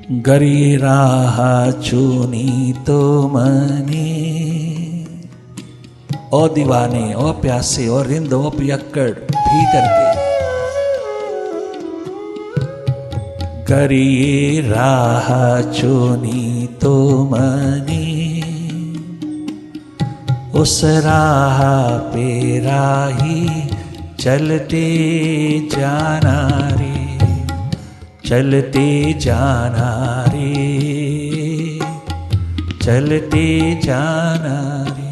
गरी राह चुनी तो मने। ओ दीवाने, ओ प्यासे, ओ रिंद, ओ पियक्कड़ भीतर के। गरी राह चुनी तो मने, उस राह पे राही चलते जाना रे, चलते जाना रे, चलते जाना रे।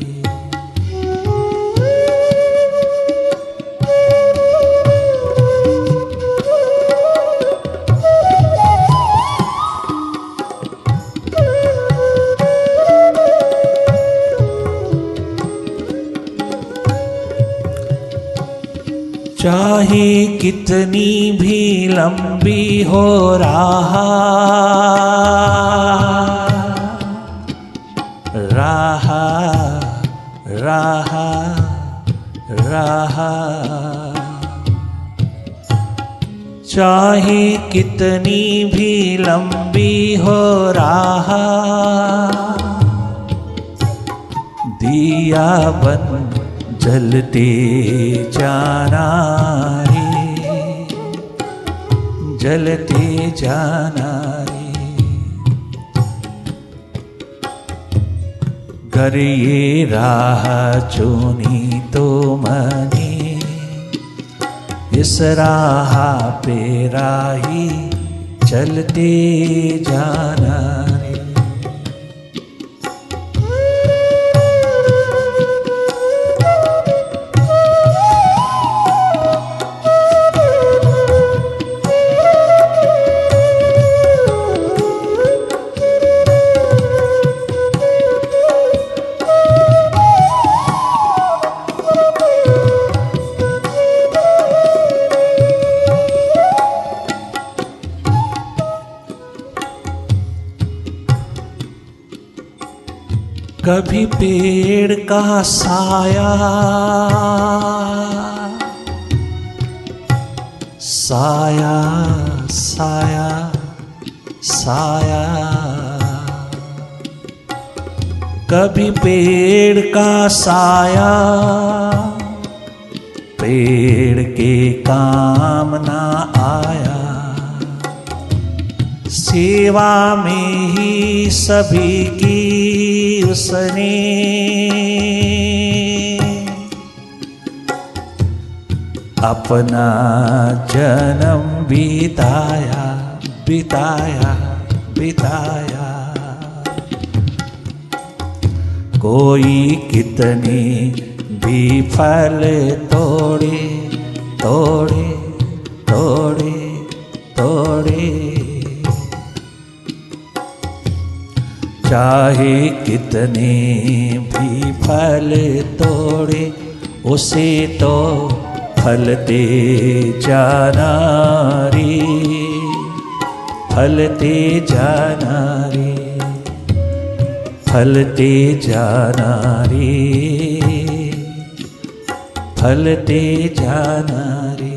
चाहे कितनी भी लंबी हो राह, राह राह राह, चाहे कितनी भी लंबी हो राह, दिया बन जलते जाना रे, जलते जाना रे। गर ये राह चुनी तो मने, इस राह पे राही चलते जाना रे। कभी पेड़ का साया, साया साया साया, कभी पेड़ का साया पेड़ के काम ना आया, सेवा में ही सभी की उसने अपना जन्म बिताया, बिताया बिताया। कोई कितने भी फल तोड़े तोड़े तोड़े तोड़े, चाहे कितने भी फल तोड़े, उसे तो फलते जाना रे, फलते जाना रे, फलते जाना रे, फलते जाना रे।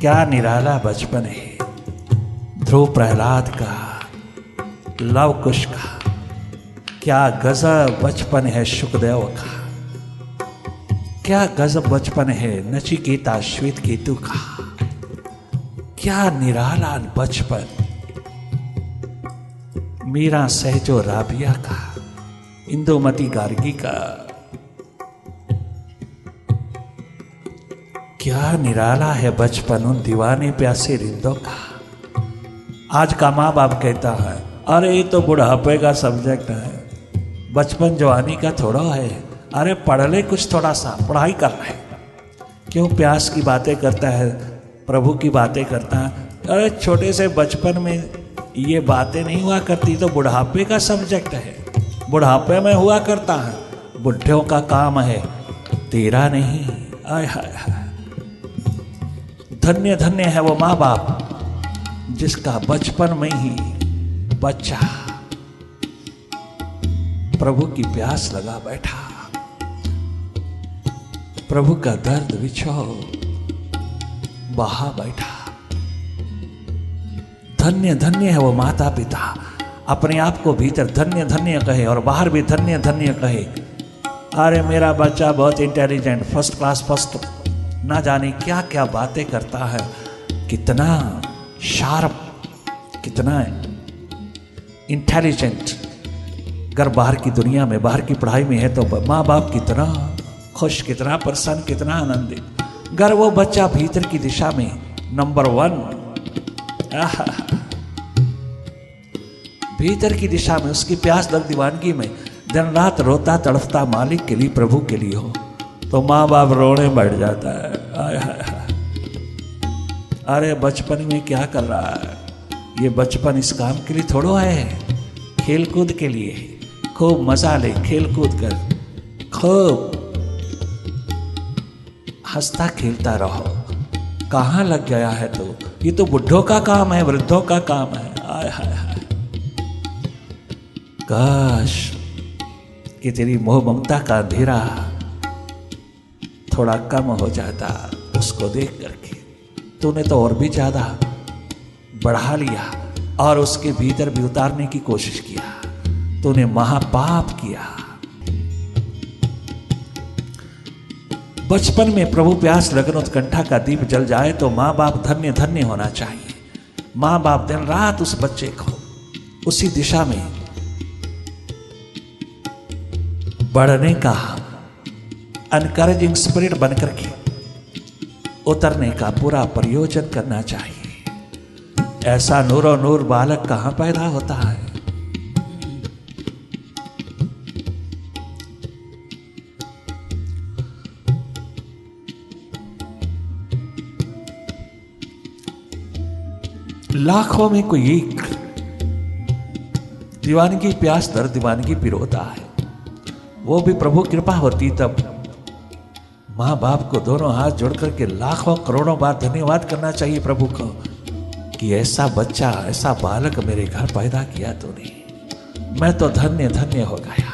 क्या निराला बचपन है ध्रुव प्रहलाद का, लव कुश का। क्या गजब बचपन है शुकदेव का, क्या गजब बचपन है नचिकेता श्वेत केतु का। क्या निराला बचपन मीरा सहजो राबिया का, इंदुमती गार्गी का। क्या निराला है बचपन उन दीवाने प्यासे रिंदों का। आज का माँ बाप कहता है अरे ये तो बुढ़ापे का सब्जेक्ट है, बचपन जवानी का थोड़ा है। अरे पढ़ ले कुछ, थोड़ा सा पढ़ाई कर ले। क्यों प्यास की बातें करता है, प्रभु की बातें करता है? अरे छोटे से बचपन में ये बातें नहीं हुआ करती तो बुढ़ापे का सब्जेक्ट है, बुढ़ापे में हुआ करता है। बुढ़ियों का काम है, तेरा नहीं। आय हाय हाय, धन्य धन्य है वो माँ बाप जिसका बचपन में ही बच्चा प्रभु की प्यास लगा बैठा, प्रभु का दर्द बिछो बहा बैठा। धन्य धन्य है वो माता पिता, अपने आप को भीतर धन्य धन्य कहे और बाहर भी धन्य धन्य कहे। अरे मेरा बच्चा बहुत इंटेलिजेंट, फर्स्ट क्लास, फर्स्ट ना जाने क्या क्या बातें करता है, कितना शार्प, कितना इंटेलिजेंट। अगर बाहर की दुनिया में, बाहर की पढ़ाई में है तो माँ बाप कितना खुश, कितना प्रसन्न, कितना आनंदित। अगर वो बच्चा भीतर की दिशा में नंबर 1, भीतर की दिशा में उसकी प्यास लग दीवानगी में दिन रात रोता तड़फता मालिक के लिए, प्रभु के लिए हो, तो माँ बाप रोने बैठ जाता है। आय हाय हाय, अरे बचपन में क्या कर रहा है? ये बचपन इस काम के लिए थोड़ो है, खेल कूद के लिए। खूब मजा ले, खेल कूद कर, खूब हंसता खेलता रहो। कहाँ लग गया है तो? ये तो बुढ़ों का काम है, वृद्धों का काम है। आय हाय हाय, काश कि तेरी मोह ममता का अंधेरा थोड़ा कम हो जाता उसको देख करके। तूने तो और भी ज्यादा बढ़ा लिया और उसके भीतर भी उतारने की कोशिश किया। तूने महापाप किया। बचपन में प्रभु प्यास लगन उत्कंठा का दीप जल जाए तो माँ बाप धन्य धन्य होना चाहिए। माँ बाप दिन रात उस बच्चे को उसी दिशा में बढ़ने का एनकरेजिंग स्पिरिट बनकर के उतरने का पूरा प्रयोजन करना चाहिए। ऐसा नूरो नूर बालक कहां पैदा होता है? लाखों में कोई एक दीवानगी प्यास दर दीवानगी पिरोता है। वो भी प्रभु कृपा होती तब माँ बाप को दोनों हाथ जोड़ करके लाखों करोड़ों बार धन्यवाद करना चाहिए प्रभु को कि ऐसा बच्चा, ऐसा बालक मेरे घर पैदा किया तूने, मैं तो धन्य धन्य हो गया।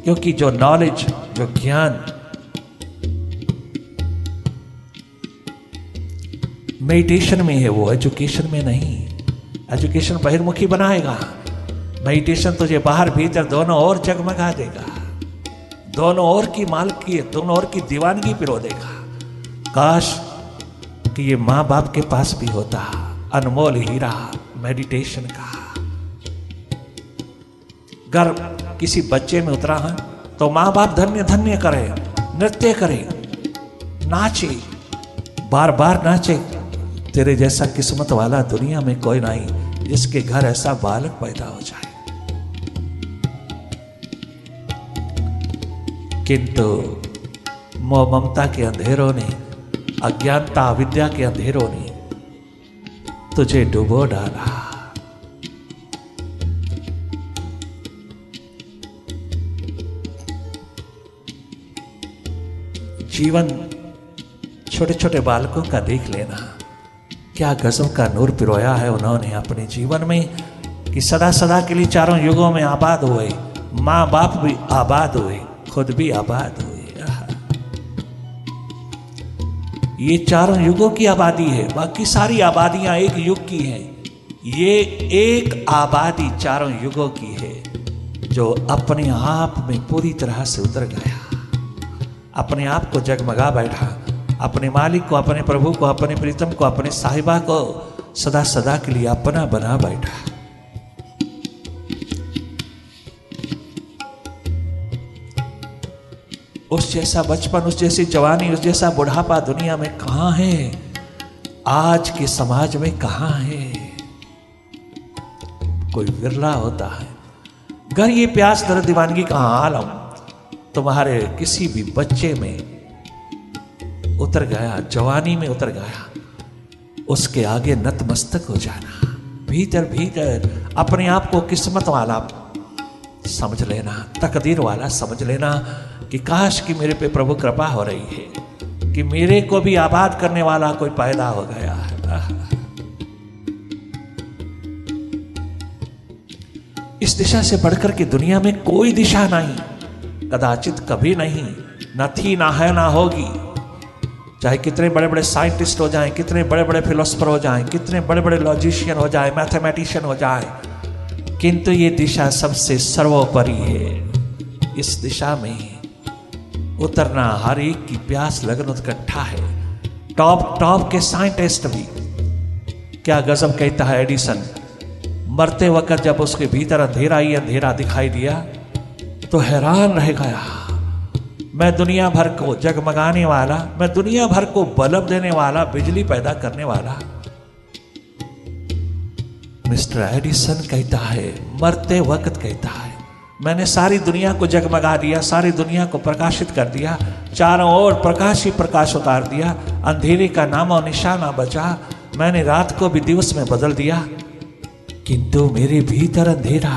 क्योंकि जो नॉलेज, जो ज्ञान मेडिटेशन में है वो एजुकेशन में नहीं। एजुकेशन बहिर्मुखी बनाएगा, मेडिटेशन तुझे बाहर भीतर दोनों ओर जगमगा देगा, दोनों ओर की मालकी, दोनों ओर की दीवानगी पिरो देगा। काश कि ये माँ बाप के पास भी होता अनमोल हीरा मेडिटेशन का। अगर किसी बच्चे में उतरा है तो माँ बाप धन्य धन्य करे, नृत्य करे, नाचे, बार बार नाचे। तेरे जैसा किस्मत वाला दुनिया में कोई नहीं जिसके घर ऐसा बालक पैदा हो जाए। किंतु मोह ममता के अंधेरों ने, अज्ञानता अविद्या के अंधेरों ने तुझे डुबो डाला। जीवन छोटे छोटे बालकों का देख लेना, क्या गजब का नूर पिरोया है उन्होंने अपने जीवन में कि सदा सदा के लिए चारों युगों में आबाद हुए। माँ बाप भी आबाद हुए, खुद भी आबाद हुए। ये चारों युगों की आबादी है, बाकी सारी आबादियां एक युग की हैं। ये एक आबादी चारों युगों की है जो अपने आप में पूरी तरह से उतर गया, अपने आप को जगमगा बैठा, अपने मालिक को, अपने प्रभु को, अपने प्रीतम को, अपने साहिबा को सदा सदा के लिए अपना बना बैठा। उस जैसा बचपन, उस जैसी जवानी, उस जैसा बुढ़ापा दुनिया में कहां है? आज के समाज में कहां है? कोई विरला होता है। अगर ये प्यास दर्द दीवानगी का आलम तुम्हारे किसी भी बच्चे में उतर गया, जवानी में उतर गया, उसके आगे नतमस्तक हो जाना। भीतर भीतर अपने आप को किस्मत वाला समझ लेना, तकदीर वाला समझ लेना कि काश कि मेरे पे प्रभु कृपा हो रही है कि मेरे को भी आबाद करने वाला कोई पैदा हो गया है। इस दिशा से बढ़कर के दुनिया में कोई दिशा नहीं, कदाचित कभी नहीं, न थी, ना है, ना होगी। चाहे कितने बड़े बड़े साइंटिस्ट हो जाएं, कितने बड़े बड़े फिलोसफर हो जाएं, कितने बड़े बड़े लॉजिशियन हो जाएं, मैथमेटिशियन हो जाएं, किंतु ये दिशा सबसे सर्वोपरि है। इस दिशा में उतरना हर एक की प्यास लगन उत्कंठा है। टॉप के साइंटिस्ट भी, क्या गजब कहता है एडिसन, मरते वक्त जब उसके भीतर अंधेरा ही अंधेरा दिखाई दिया तो हैरान रह गया। मैं दुनिया भर को जगमगाने वाला, मैं दुनिया भर को बल्ब देने वाला, बिजली पैदा करने वाला मिस्टर एडिसन कहता है, मरते वक्त कहता है, मैंने सारी दुनिया को जगमगा दिया, सारी दुनिया को प्रकाशित कर दिया, चारों ओर प्रकाश ही प्रकाश उतार दिया, अंधेरे का नामो निशाना बचा, मैंने रात को भी दिवस में बदल दिया, किंतु मेरे भीतर अंधेरा।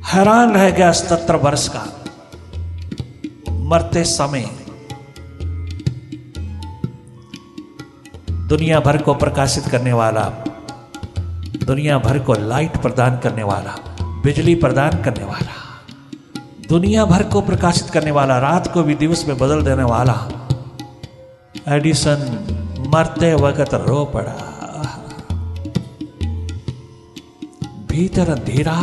हैरान रह गया 77 वर्ष का, मरते समय दुनिया भर को प्रकाशित करने वाला, दुनिया भर को लाइट प्रदान करने वाला, बिजली प्रदान करने वाला, दुनिया भर को प्रकाशित करने वाला, रात को भी दिवस में बदल देने वाला एडिसन मरते वक्त रो पड़ा। भीतर अंधेरा,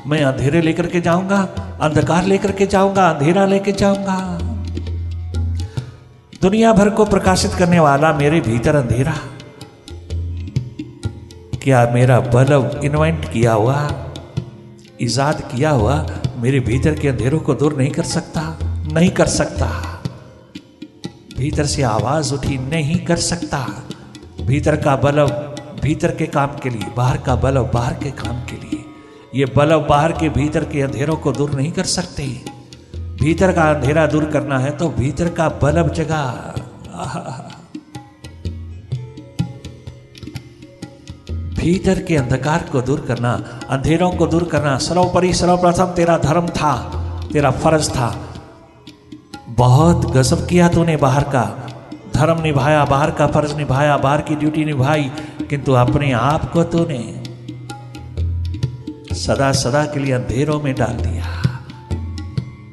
मैं अंधेरे लेकर के जाऊंगा, अंधकार लेकर के जाऊंगा, अंधेरा लेके जाऊंगा। दुनिया भर को प्रकाशित करने वाला मेरे भीतर अंधेरा। क्या मेरा बल्ब इन्वेंट किया हुआ, इजाद किया हुआ मेरे भीतर के अंधेरों को दूर नहीं कर सकता? नहीं कर सकता। भीतर से आवाज उठी, नहीं कर सकता। भीतर का बल्ब भीतर के काम के लिए, बाहर का बल्ब बाहर के काम के लिए। ये बल्ब बाहर के भीतर के अंधेरों को दूर नहीं कर सकते। भीतर का अंधेरा दूर करना है तो भीतर का बल्ब जगा। भीतर के अंधकार को दूर करना, अंधेरों को दूर करना सर्वोपरि सर्वप्रथम तेरा धर्म था, तेरा फर्ज था। बहुत गजब किया तूने, बाहर का धर्म निभाया, बाहर का फर्ज निभाया, बाहर की ड्यूटी निभाई, किंतु अपने आप को तूने सदा सदा के लिए अंधेरों में डाल दिया।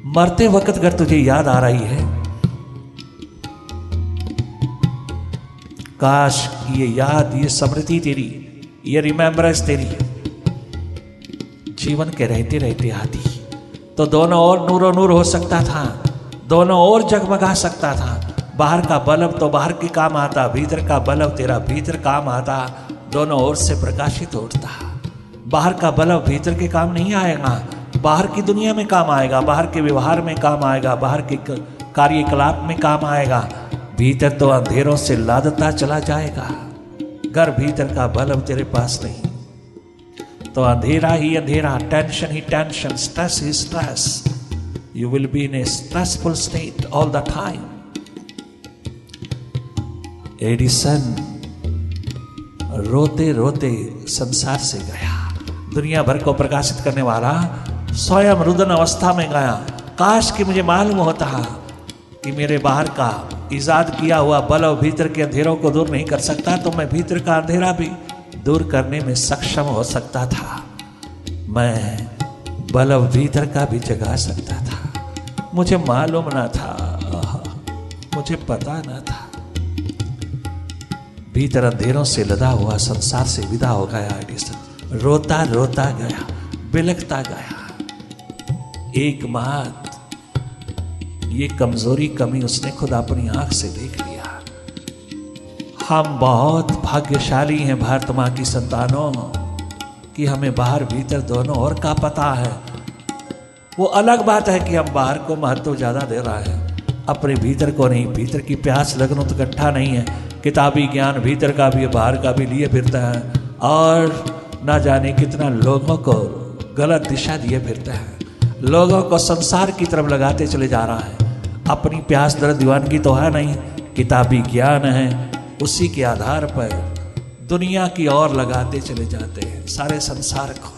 मरते वक्त अगर तुझे याद आ रही है, काश ये याद, ये स्मृति तेरी, ये रिमेम्बरेंस तेरी जीवन के रहते रहते आती तो दोनों ओर नूरो नूर हो सकता था, दोनों ओर जगमगा सकता था। बाहर का बल्ब तो बाहर के काम आता, भीतर का बल्ब तेरा भीतर काम आता, दोनों ओर से प्रकाशित होता। बाहर का बल्ब भीतर के काम नहीं आएगा, बाहर की दुनिया में काम आएगा, बाहर के व्यवहार में काम आएगा, बाहर के कार्यकलाप में काम आएगा। भीतर तो अंधेरों से लादता चला जाएगा। घर भीतर का बल्ब तेरे पास नहीं तो अंधेरा ही अंधेरा, tension he tension, stress he stress. You will be in a stressful state all the time. Edison रोते रोते संसार से गया। दुनिया भर को प्रकाशित करने वाला स्वयं रुदन अवस्था में गया। काश कि मुझे मालूम होता कि मेरे बाहर का इजाद किया हुआ बल्ब भीतर के अंधेरों को दूर नहीं कर सकता, तो मैं भीतर का अंधेरा भी दूर करने में सक्षम हो सकता था। मैं बल्ब भीतर का भी जगा सकता था। मुझे मालूम ना था, मुझे पता ना था। भीतर अंधेरों से लदा हुआ संसार से विदा हो गया एडिसन। रोता रोता गया, बिलखता गया। एक बात, ये कमजोरी कमी उसने खुद अपनी आंख से देख लिया। हम बहुत भाग्यशाली हैं भारत माँ की संतानों कि हमें बाहर भीतर दोनों और का पता है। वो अलग बात है कि हम बाहर को महत्व ज्यादा दे रहा है, अपने भीतर को नहीं। भीतर की प्यास लगन उत्कंठा नहीं है किताबी ज्ञान भीतर का भी बाहर का भी लिए फिरता है और ना जाने कितना लोगों को गलत दिशा दिए फिरता है, लोगों को संसार की तरफ लगाते चले जा रहा है। अपनी प्यास दर्द दीवानगी तो है नहीं, किताबी ज्ञान है, उसी के आधार पर दुनिया की ओर लगाते चले जाते हैं सारे संसार को,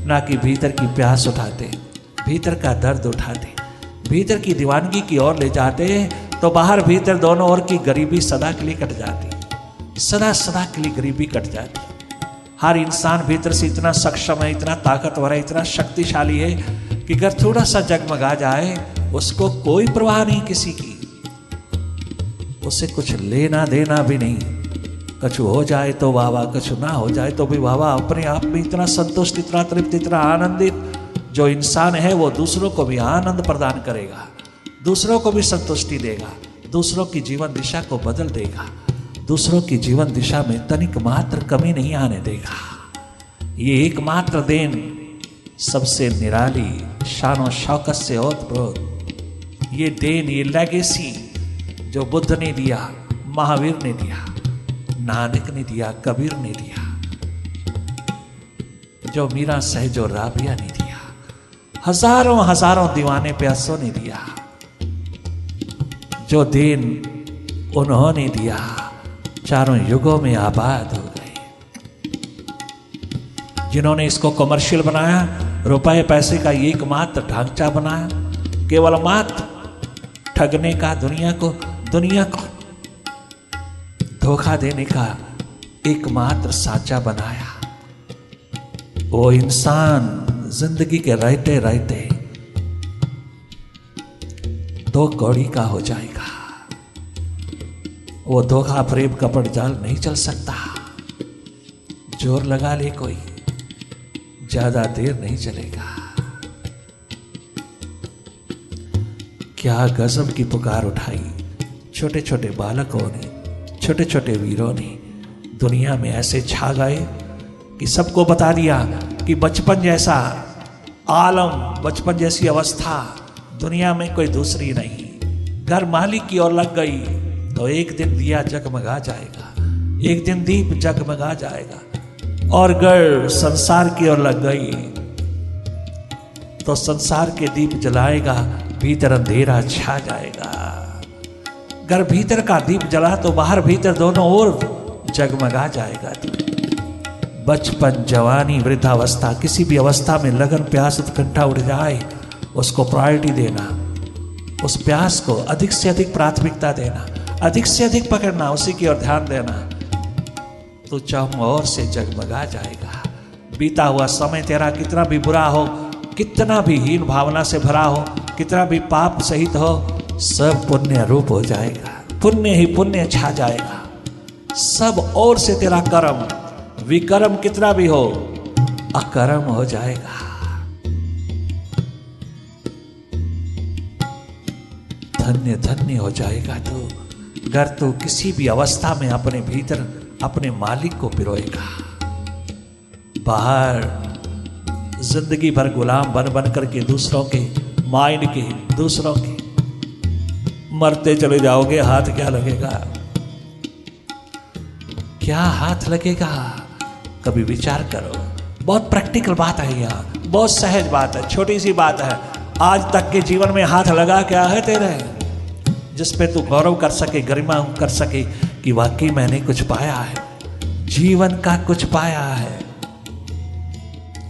ना कि भीतर की प्यास उठाते, भीतर का दर्द उठाते, भीतर की दीवानगी की ओर ले जाते, तो बाहर भीतर दोनों ओर की गरीबी सदा के लिए कट जाती, सदा सदा के लिए गरीबी कट जाती। हर इंसान भीतर से इतना सक्षम है, इतना ताकतवर है, इतना शक्तिशाली है कि अगर थोड़ा सा जगमगा जाए उसको कोई परवाह नहीं किसी की, उससे कुछ लेना देना भी नहीं। कछु हो जाए तो वाह वाह, कछु ना हो जाए तो भी वाह वाह। अपने आप में इतना संतुष्ट, इतना तृप्त, इतना आनंदित जो इंसान है वो दूसरों को भी आनंद प्रदान करेगा, दूसरों को भी संतुष्टि देगा, दूसरों की जीवन दिशा को बदल देगा, दूसरों की जीवन दिशा में तनिक मात्र कमी नहीं आने देगा। ये एकमात्र देन सबसे निराली, शान शौकत से ओतप्रोत, ये देन, ये लेगेसी जो बुद्ध ने दिया, महावीर ने दिया, नानक ने दिया, कबीर ने दिया, जो मीरा सहजो राबिया ने दिया, हजारों हजारों दीवाने प्यासों ने दिया, जो देन उन्होंने दिया चारों युगों में आबाद हो गए। जिन्होंने इसको कमर्शियल बनाया, रुपए पैसे का एकमात्र ढांचा बनाया, केवल मात्र ठगने का, दुनिया को धोखा देने का एकमात्र साचा बनाया, वो इंसान जिंदगी के रहते रहते दो कौड़ी का हो जाएगा। वो धोखा फरेब कपट जाल नहीं चल सकता, जोर लगा ले कोई, ज्यादा देर नहीं चलेगा। क्या गजब की पुकार उठाई छोटे छोटे बालकों ने, छोटे छोटे वीरों ने, दुनिया में ऐसे छा गए कि सबको बता दिया कि बचपन जैसा आलम, बचपन जैसी अवस्था दुनिया में कोई दूसरी नहीं। घर मालिक की ओर लग गई तो एक दिन दिया जगमगा जाएगा, एक दिन दीप जगमगा जाएगा, और घर संसार की ओर लग गई तो संसार के दीप जलाएगा, भीतर अंधेरा छा जाएगा। घर भीतर का दीप जला तो बाहर भीतर दोनों ओर जगमगा जाएगा। बचपन, जवानी, वृद्धावस्था, किसी भी अवस्था में लगन, प्यास, उत्कंठा उठ जाए, उसको प्रायोरिटी देना, उस प्यास को अधिक से अधिक प्राथमिकता देना, अधिक से अधिक पकड़ना, उसी की ओर ध्यान देना, तो चारों ओर से जगमगा जाएगा। बीता हुआ समय तेरा कितना भी बुरा हो, कितना भी हीन भावना से भरा हो, कितना भी पाप सहित हो, सब पुण्य रूप हो जाएगा, पुण्य ही पुण्य छा जाएगा। सब ओर से तेरा कर्म, विकर्म कितना भी हो, अकर्म हो जाएगा। धन्य धन्य हो जाएगा तू, अगर तू किसी भी अवस्था में अपने भीतर अपने मालिक को पिरोएगा। बाहर जिंदगी भर गुलाम बन बन करके दूसरों के माइंड के, दूसरों के, मरते चले जाओगे, हाथ क्या लगेगा? क्या हाथ लगेगा? कभी विचार करो। बहुत प्रैक्टिकल बात है यहाँ, बहुत सहज बात है, छोटी सी बात है। आज तक के जीवन में हाथ लगा क्या है तेरे, जिस पे तू गौरव कर सके, गरिमा कर सके कि वाकई मैंने कुछ पाया है, जीवन का कुछ पाया है,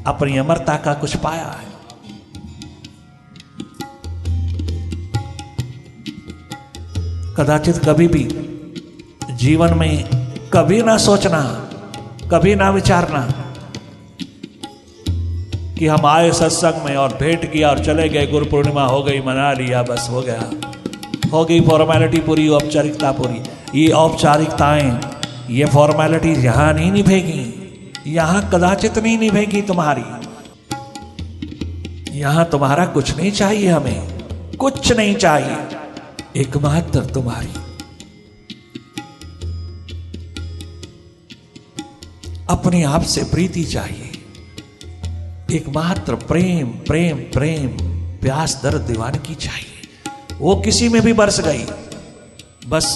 अपनी अमरता का कुछ पाया है। कदाचित कभी भी जीवन में कभी ना सोचना, कभी ना विचारना कि हम आए सत्संग में और भेंट किया और चले गए, गुरु पूर्णिमा हो गई, मना लिया, बस हो गया, हो गई फॉर्मेलिटी पूरी, औपचारिकता पूरी। ये औपचारिकताएं, ये फॉर्मेलिटीज यहां नहीं निभेगी, यहां कदाचित नहीं निभेगी तुम्हारी। यहां तुम्हारा कुछ नहीं चाहिए, हमें कुछ नहीं चाहिए, एकमात्र तुम्हारी अपने आप से प्रीति चाहिए, एकमात्र प्रेम प्रेम प्रेम, प्यास दर्द दीवानगी चाहिए। वो किसी में भी बरस गई, बस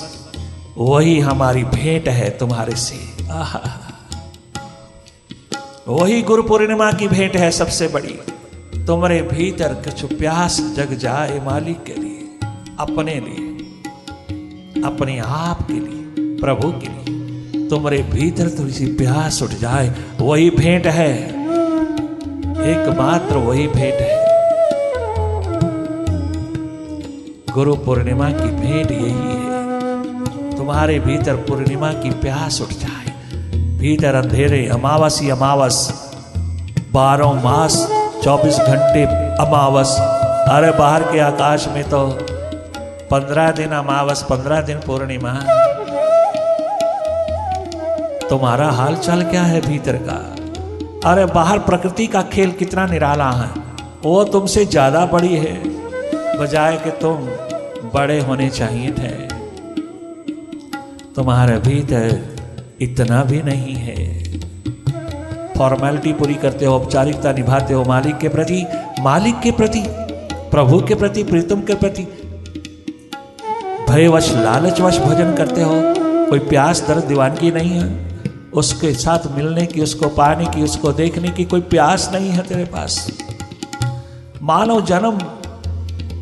वही हमारी भेंट है तुम्हारे से। वही गुरु पूर्णिमा की भेंट है सबसे बड़ी। तुम्हारे भीतर कुछ प्यास जग जाए मालिक के लिए, अपने लिए, अपने आप के लिए, प्रभु के लिए। तुम्हारे भीतर थोड़ी सी प्यास उठ जाए, वही भेंट है, एकमात्र वही भेंट है। गुरु पूर्णिमा की भेंट यही है। तुम्हारे भीतर पूर्णिमा की प्यास उठ जाए, भीतर अंधेरे अमावस ही अमावस, 12 मास 24 घंटे अमावस। अरे बाहर के आकाश में तो 15 दिन अमावस, 15 दिन पूर्णिमा। तुम्हारा हाल चाल क्या है भीतर का? अरे बाहर प्रकृति का खेल कितना निराला है, वो तुमसे ज्यादा बड़ी है, बजाय कि तुम बड़े होने चाहिए थे। तुम्हारे भीतर इतना भी नहीं है। फॉर्मेलिटी पूरी करते हो, औपचारिकता निभाते हो मालिक के प्रति, प्रभु के प्रति, प्रीतम के प्रति। भयवश लालचवश भजन करते हो, कोई प्यास दर्द दीवानगी नहीं है, उसके साथ मिलने की, उसको पाने की, उसको देखने की कोई प्यास नहीं है तेरे पास। मानव जन्म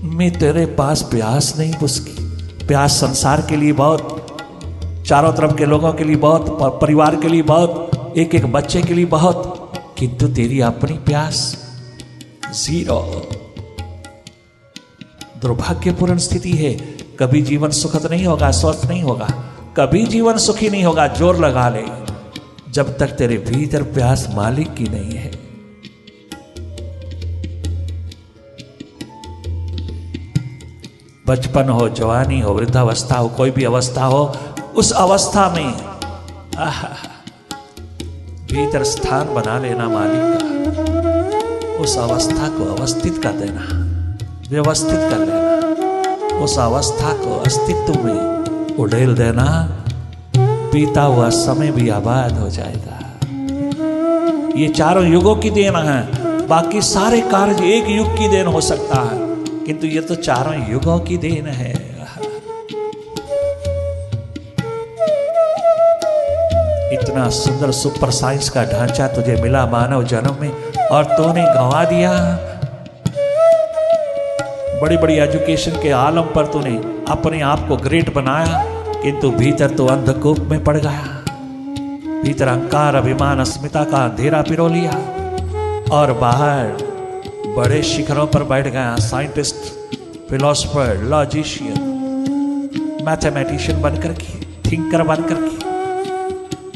में तेरे पास प्यास नहीं, उसकी प्यास संसार के लिए बहुत, चारों तरफ के लोगों के लिए बहुत, परिवार के लिए बहुत, एक एक बच्चे के लिए बहुत, किंतु तेरी अपनी प्यास जीरो। दुर्भाग्यपूर्ण स्थिति है। कभी जीवन सुखद नहीं होगा, स्वस्थ नहीं होगा, कभी जीवन सुखी नहीं होगा। जोर लगा ले, जब तक तेरे भीतर प्यास मालिक की नहीं है। बचपन हो, जवानी हो, वृद्धावस्था हो, कोई भी अवस्था हो, उस अवस्था में भीतर स्थान बना लेना मालिक का। उस अवस्था को अवस्थित कर देना, व्यवस्थित कर लेना, उस अवस्था को अस्तित्व में उड़ेल देना। बीता हुआ समय भी आबाद हो जाएगा। ये चारों युगों की देन है। बाकी सारे कार्य एक युग की देन हो सकता है, किंतु ये तो चारों युगों की देन है। इतना सुंदर सुपर साइंस का ढांचा तुझे मिला मानव जन्म में, और तूने गंवा दिया। बड़ी बड़ी एजुकेशन के आलम पर तूने अपने आप को ग्रेट बनाया, किंतु भीतर तो अंधकूप में पड़ गया। भीतर अहंकार, अभिमान, अस्मिता का अंधेरा पिरो लिया, और बाहर बड़े शिखरों पर बैठ गया। साइंटिस्ट, फिलोसफर, लॉजिशियन, मैथमेटिशियन बनकर के, थिंकर बनकर के।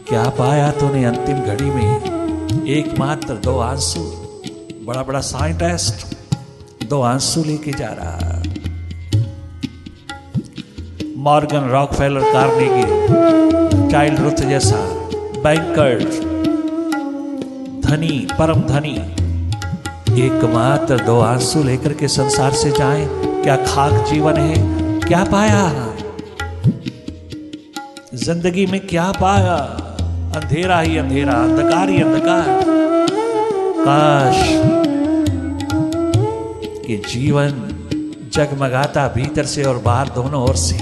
क्या पाया तूने अंतिम घड़ी में? एकमात्र 2 आंसू। बड़ा बड़ा साइंटिस्ट 2 आंसू लेके जा रहा। Morgan, Rockefeller, Carnegie, child Ruth जैसा बैंकर, धनी, परम धनी, एकमात्र 2 आंसू लेकर के संसार से जाएं। क्या खाक जीवन है? क्या पाया जिंदगी में? क्या पाया? अंधेरा ही अंधेरा, अंधकार ही अंधकार। काश कि जीवन जगमगाता भीतर से और बाहर दोनों ओर से।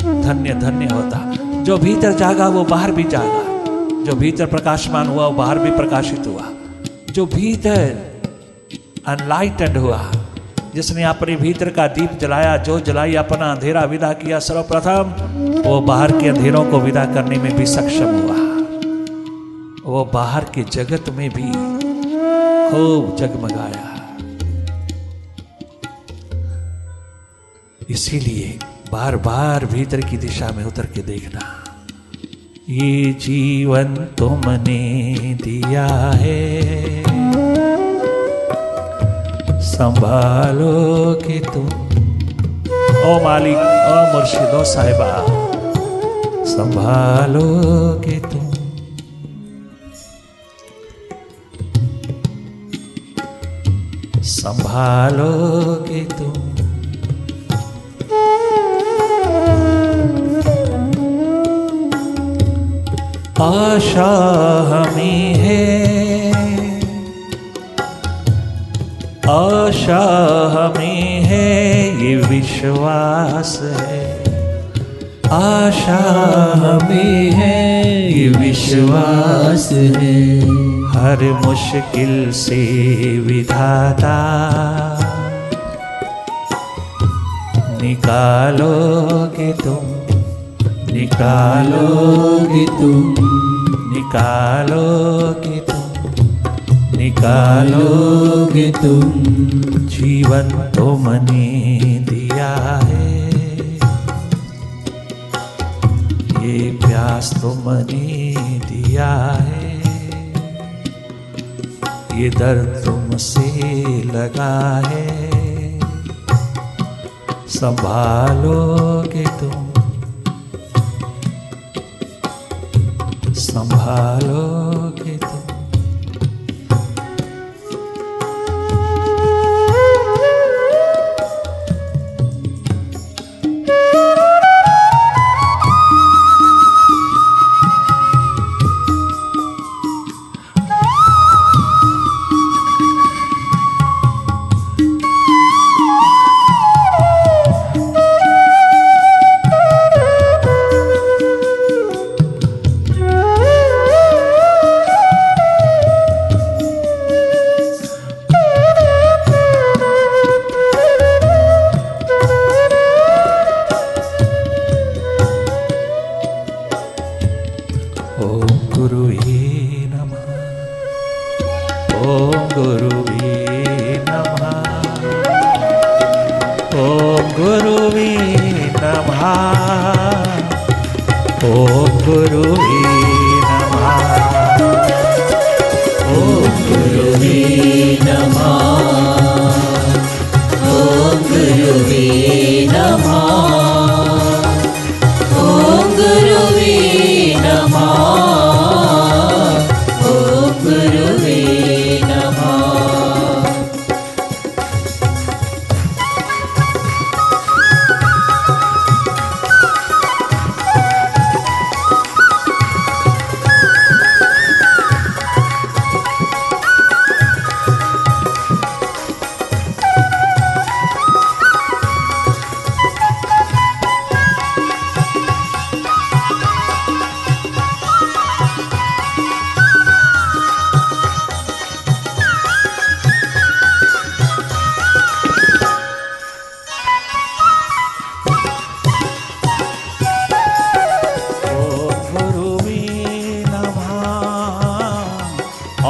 धन्य धन्य होता। जो भीतर जागा वो बाहर भी जागा, जो भीतर प्रकाशमान हुआ वो बाहर भी प्रकाशित हुआ, जो भीतर अनलाइटेंड हुआ, जिसने अपने भीतर का दीप जलाया, जो जलाई अपना अंधेरा विदा किया सर्वप्रथम, वो बाहर के अंधेरों को विदा करने में भी सक्षम हुआ। वो बाहर के जगत में भी खूब जगमगाया। इसीलिए बार बार भीतर की दिशा में उतर के देखना। ये जीवन तुमने दिया है, संभालोगे तुम। ओ मालिक, ओ मुर्शिदो साहिबा, संभालोगे तुम। संभालोगे तुम। आशा हमें है, आशा हमें है, ये विश्वास है आशा हमें है, ये विश्वास है। हर मुश्किल से विधाता निकालोगे तुम, निकालोगे तुम, निकालोगे तुम, निकालोगे तुम। जीवन तुमने दिया है, ये प्यास तुमने दिया है, ये दर्द तुमसे लगा है। संभालोगे तुम, संभालोगे तुम। ओम गुरुवे नमः, ओम गुरुवे नमः, ओम गुरुवे नमः, ओम गुरुवे नमः, ओम गुरुवे नमः, ओम गुरुवे नमः, ओम गुरुवे नमः, ओम गुरुवे नमः।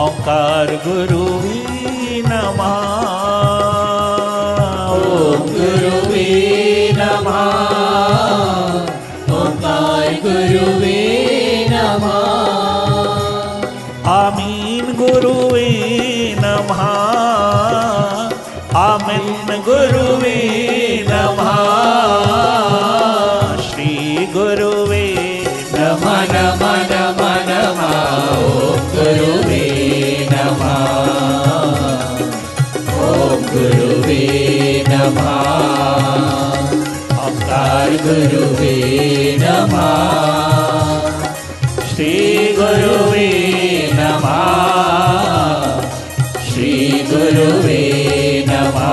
ओंकार गुरुवे नमः, ओम गुरुवे नमः, ओंकार गुरुवे नमः। आमीन गुरुवे नमः, आमीन गुरुवे नमः, श्री गुरुवे नमः नमः नमः नमः। ओम गुरुवे नमः, ओम गुरुवे नमः, ओंकार गुरुवे नमः, श्री गुरुवे नमः, श्री गुरुवे नमः।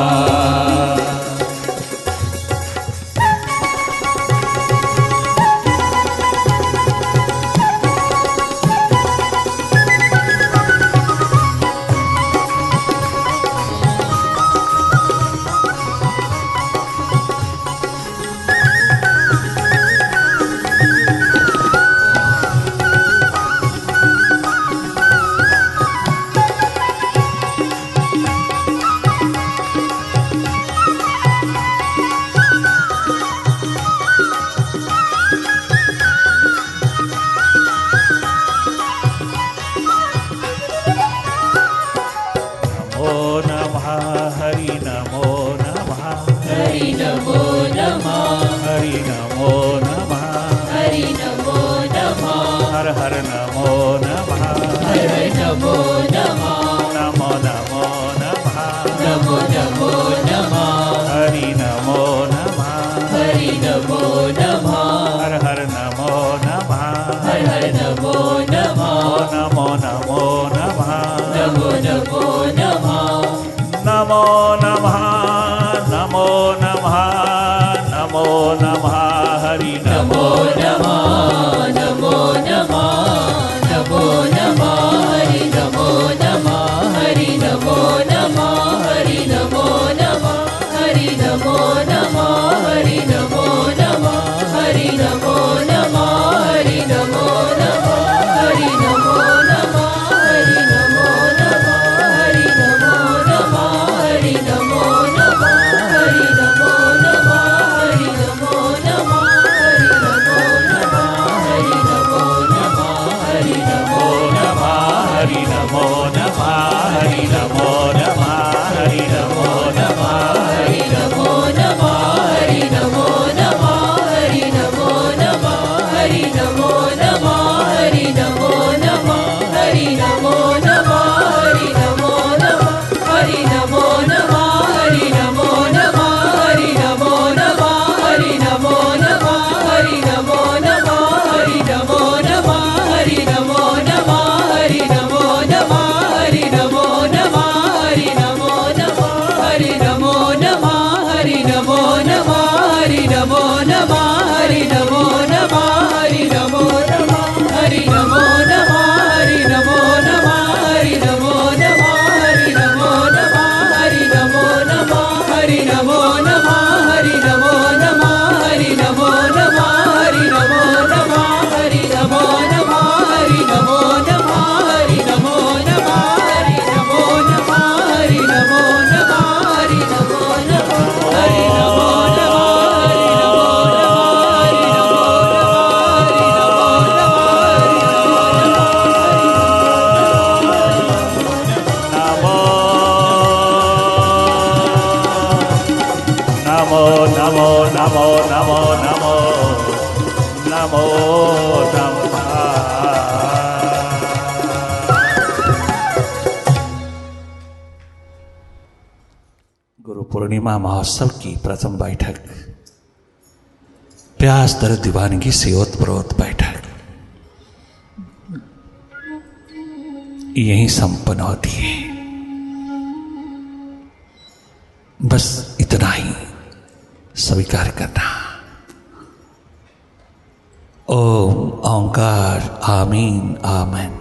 नमो नमः, हरि नमो नमः, हरि नमो नमः, हरि नमो नमः, हरि नमो नमः, हर हर नमो नमः, हर हर नमो नमः, नमो नमो नमः, नमो नमो नमः, हरि नमो नमः, हरि नमो नमः, हर हर नमो नमः, हर हर नमो नमः, नमो नमो नमः, नमो नमो नमः, नमो नमः, नमो नमः, नमो नमः, हरि नमो पूर्णिमा महोत्सव की प्रथम बैठक प्यास दर दीवानगी से ओतप्रोत बैठक यहीं संपन्न होती है। बस इतना ही स्वीकार करना। ओम ओंकार आमीन आमेन।